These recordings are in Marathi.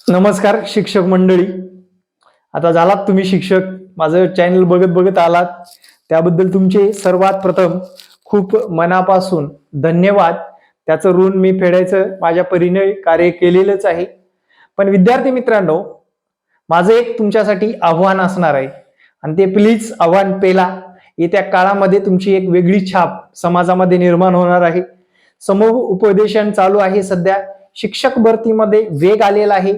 नमस्कार शिक्षक मंडळी. आता झालात तुम्ही शिक्षक, माझं चॅनल बघत आलात त्याबद्दल तुमचे सर्वात प्रथम खूप मनापासून धन्यवाद. त्याचं ऋण मी फेडायचं माझ्या परीने कार्य केलेलंच आहे. पण विद्यार्थी मित्रांनो, माझं एक तुमच्यासाठी आव्हान असणार आहे आणि ते प्लीज आव्हान पेला. येत्या काळामध्ये तुमची एक वेगळी छाप समाजामध्ये निर्माण होणार आहे. समूह उपदेशन चालू आहे. सध्या शिक्षक भरतीमध्ये वेग आलेला आहे.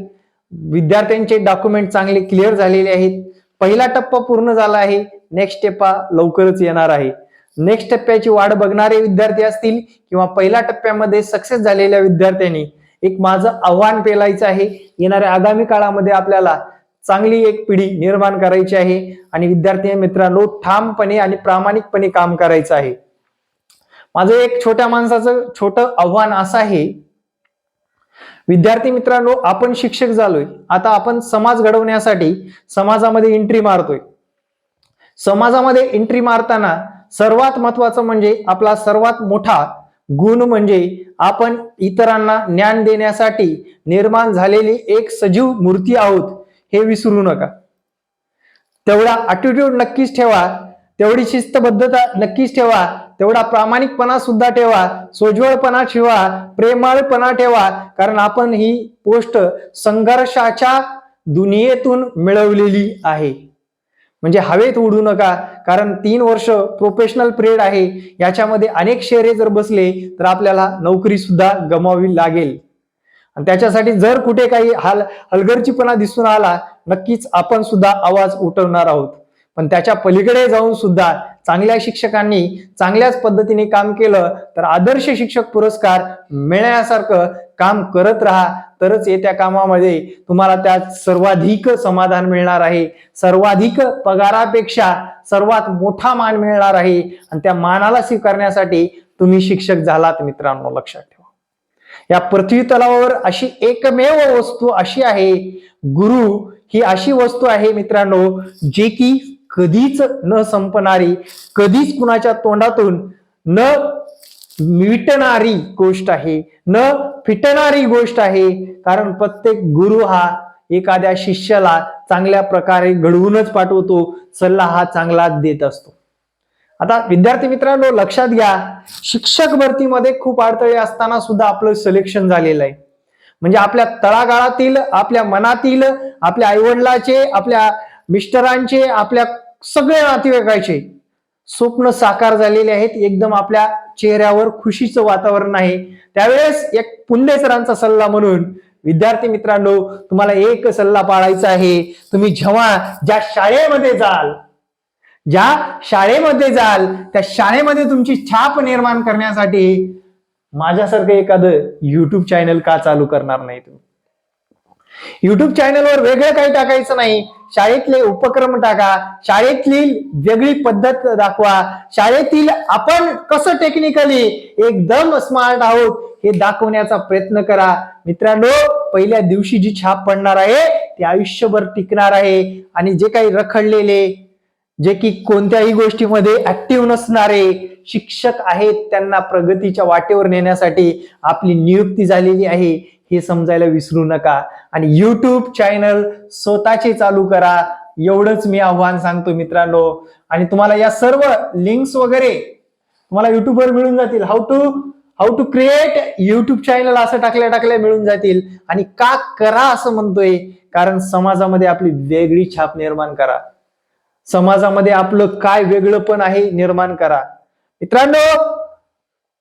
विद्यार्थ्यांचे डॉक्युमेंट चांगले क्लिअर झालेले आहेत. पहिला टप्पा पूर्ण झाला आहे. नेक्स्ट टप्पा लवकरच येणार आहे. नेक्स्ट टप्प्याची वाट बघणारे विद्यार्थी असतील किंवा पहिल्या टप्प्यामध्ये सक्सेस झालेल्या विद्यार्थ्यांनी एक माझं आव्हान पेलायचं आहे. येणाऱ्या आगामी काळामध्ये आपल्याला चांगली एक पिढी निर्माण करायची आहे आणि विद्यार्थी मित्रांनो ठामपणे आणि प्रामाणिकपणे काम करायचं आहे. माझं एक छोट्या माणसाचं छोटं आव्हान असं आहे, विद्यार्थी मित्रांनो, आपण शिक्षक झालोय, आता आपण समाज घडवण्यासाठी समाजामध्ये एंट्री मारतोय. समाजामध्ये एंट्री मारताना सर्वात महत्वाचं म्हणजे आपला सर्वात मोठा गुण म्हणजे आपण इतरांना ज्ञान देण्यासाठी निर्माण झालेली एक सजीव मूर्ती आहोत, हे विसरू नका. तेवढा ॲटिट्यूड नक्कीच ठेवा, तेवढी शिस्तबद्धता नक्कीच ठेवा, तेवढा प्रामाणिकपणा सुद्धा ठेवा, सोज्वळपणा ठेवा, प्रेमळपणा ठेवा. कारण आपण ही पोस्ट संघर्षाच्या दुनियेतून मिळवलेली आहे. म्हणजे हवेत उडू नका, कारण 3 वर्ष प्रोफेशनल पिरियड आहे. याच्यामध्ये अनेक शेरे जर बसले तर आपल्याला नोकरी सुद्धा गमावी लागेल. आणि त्याच्यासाठी जर कुठे काही हलगर्जीपणा दिसून आला, नक्कीच आपण सुद्धा आवाज उठवणार आहोत. पण त्याच्या पलीकडे जाऊन सुद्धा चांगल्या शिक्षकांनी चांगल्याच पद्धतीने काम केलं तर आदर्श शिक्षक पुरस्कार मिळण्यासारखं काम करत राहा. तरच येत्या कामामध्ये तुम्हाला त्यात सर्वाधिक समाधान मिळणार आहे. सर्वाधिक पगारापेक्षा सर्वात मोठा मान मिळणार आहे आणि त्या मानाला स्वीकारण्यासाठी तुम्ही शिक्षक झालात. मित्रांनो लक्षात ठेवा, या पृथ्वी तलावावर अशी एकमेव वस्तू अशी आहे, गुरु ही अशी वस्तू आहे मित्रांनो, जे की कधीच न संपणारी, कधीच कुणाच्या तोंडातून न मिटणारी गोष्ट आहे, न फिटणारी गोष्ट आहे. कारण प्रत्येक गुरु हा एखाद्या शिष्याला चांगल्या प्रकारे घडवूनच पाठवतो, सल्ला हा चांगला देत असतो. आता विद्यार्थी मित्रांनो लक्षात घ्या, शिक्षक भरतीमध्ये खूप अडथळे असताना सुद्धा आपलं सिलेक्शन झालेलं आहे. म्हणजे आपल्या तळागाळातील, आपल्या मनातील, आपल्या आईवडिलाचे, आपल्या मिस्टरांचे, आपल्या सगळे नातेवाईकांचे स्वप्न साकार झालेले आहेत. एकदम आपल्या चेहऱ्यावर खुशीचं वातावरण आहे. त्यावेळेस एक पुंडे सरांचा सल्ला म्हणून विद्यार्थी मित्रांनो तुम्हाला एक सल्ला पाळायचा आहे. तुम्ही जेव्हा ज्या शाळेमध्ये जाल त्या शाळेमध्ये तुमची छाप निर्माण करण्यासाठी माझ्यासारखं एखादं युट्यूब चॅनल का चालू करणार नाही? तुम्ही युट्यूब चॅनलवर वेगळं काही टाकायचं नाही. शाळेतले उपक्रम टाका, शाळेतली वेगळी पद्धत दाखवा, शाळेतील आपण कसं टेक्निकली एकदम स्मार्ट आहोत हे दाखवण्याचा प्रयत्न करा. मित्रांनो, पहिल्या दिवशी जी छाप पडणार आहे ती आयुष्यभर टिकणार आहे. आणि जे काही रखडलेले, जे की कोणत्याही गोष्टीमध्ये ऍक्टिव्ह नसणारे शिक्षक आहेत, त्यांना प्रगतीच्या वाटेवर नेण्यासाठी आपली नियुक्ती झालेली आहे, हे समजायला विसरू नका. आणि युट्यूब चॅनल स्वतःचे चालू करा, एवढंच मी आव्हान सांगतो मित्रांनो. आणि तुम्हाला या सर्व लिंक्स वगैरे तुम्हाला युट्यूबवर मिळून जातील. How to create YouTube channel असं टाकल्या मिळून जातील. आणि का करा असं म्हणतोय, कारण समाजामध्ये आपली वेगळी छाप निर्माण करा. समाजामध्ये आपलं काय वेगळं पण आहे निर्माण करा. मित्रांनो,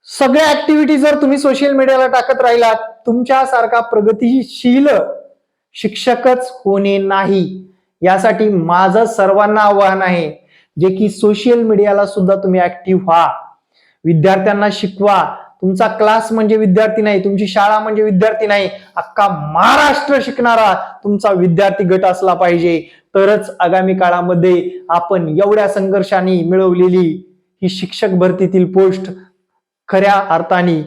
सगळ्या ऍक्टिव्हिटी जर तुम्ही सोशल मीडियाला टाकत राहिलात, तुमच्यासारखा प्रगतिशील शिक्षकच होणे नाही. यासाठी माझं सर्वांना आव्हान आहे, जे की सोशल मीडियाला सुद्धा तुम्ही ऍक्टिव्ह व्हा, विद्यार्थ्यांना शिकवा. तुमचा क्लास म्हणजे विद्यार्थी नाही, तुमची शाळा म्हणजे विद्यार्थी नाही, अख्खा महाराष्ट्र शिकणारा तुमचा विद्यार्थी गट असला पाहिजे. तरच आगामी काळामध्ये आपण एवढ्या संघर्षाने मिळवलेली ही शिक्षक भरतीतील पोस्ट खऱ्या अर्थाने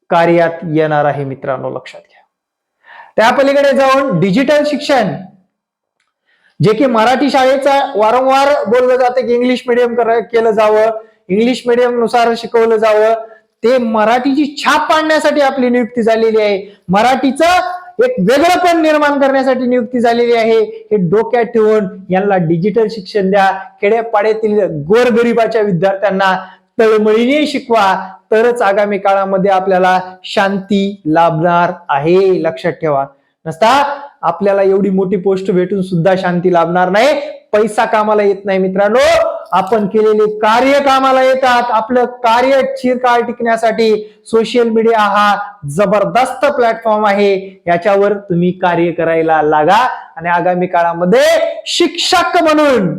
कार्यात येणार आहे. मित्रांनो लक्षात घ्या. त्या पलीकडे जाऊन डिजिटल शिक्षण, जे की मराठी शाळेचा वारंवार बोललं जातं की इंग्लिश मिडियम केलं जावं, इंग्लिश मिडियम नुसार शिकवलं जावं, ते मराठीची छाप पाडण्यासाठी आपली नियुक्ती झालेली आहे. मराठीचं एक वेगळंपण निर्माण करण्यासाठी नियुक्ती झालेली आहे. हे डोक्यात ठेवून यांना डिजिटल शिक्षण द्या. खेड्यापाड्यातील गोरगरिबाच्या विद्यार्थ्यांना तळमळीने शिकवा, तरच आगामी काळामध्ये आपल्याला शांती लाभणार आहे. लक्षात ठेवा. नसता आपल्याला एवढी मोठी पोस्ट भेटून सुद्धा शांती लाभणार नाही. पैसा कामाला येत नाही मित्रांनो, आपण केलेले कार्य कामाला येतात. आपलं कार्य चिरकाळ टिकण्यासाठी सोशल मीडिया हा जबरदस्त प्लॅटफॉर्म आहे. याच्यावर तुम्ही कार्य करायला लागा आणि आगामी काळामध्ये शिक्षक म्हणून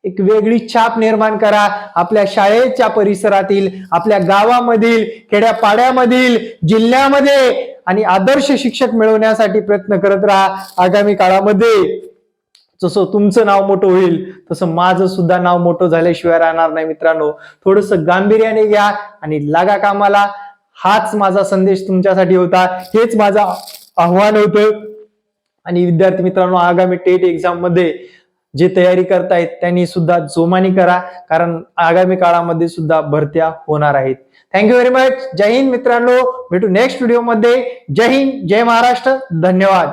एक वेगळी छाप निर्माण करा. आपल्या शाळेच्या परिसरातील, आपल्या गावामधील, खेड्यापाड्यामधील, जिल्ह्यामध्ये आणि आदर्श शिक्षक मिळवण्यासाठी प्रयत्न करत राहा. आगामी काळामध्ये जसं तुमचं नाव मोठं होईल तसं माझं सुद्धा नाव मोठं झाल्याशिवाय राहणार नाही. मित्रांनो, थोडंसं गांभीर्याने घ्या आणि लागा कामाला. हाच माझा संदेश तुमच्यासाठी होता, हेच माझं आव्हान होतं. आणि विद्यार्थी मित्रांनो, आगामी टेट एक्झाम मध्ये जे तयारी करतायत त्यांनी सुद्धा जोमाने करा, कारण आगामी काळामध्ये सुद्धा भरत्या होणार आहेत. Thank you very much. जय हिंद मित्रांनो, भेटू नेक्स्ट व्हिडिओ मध्ये. जय हिंद, जय महाराष्ट्र, धन्यवाद.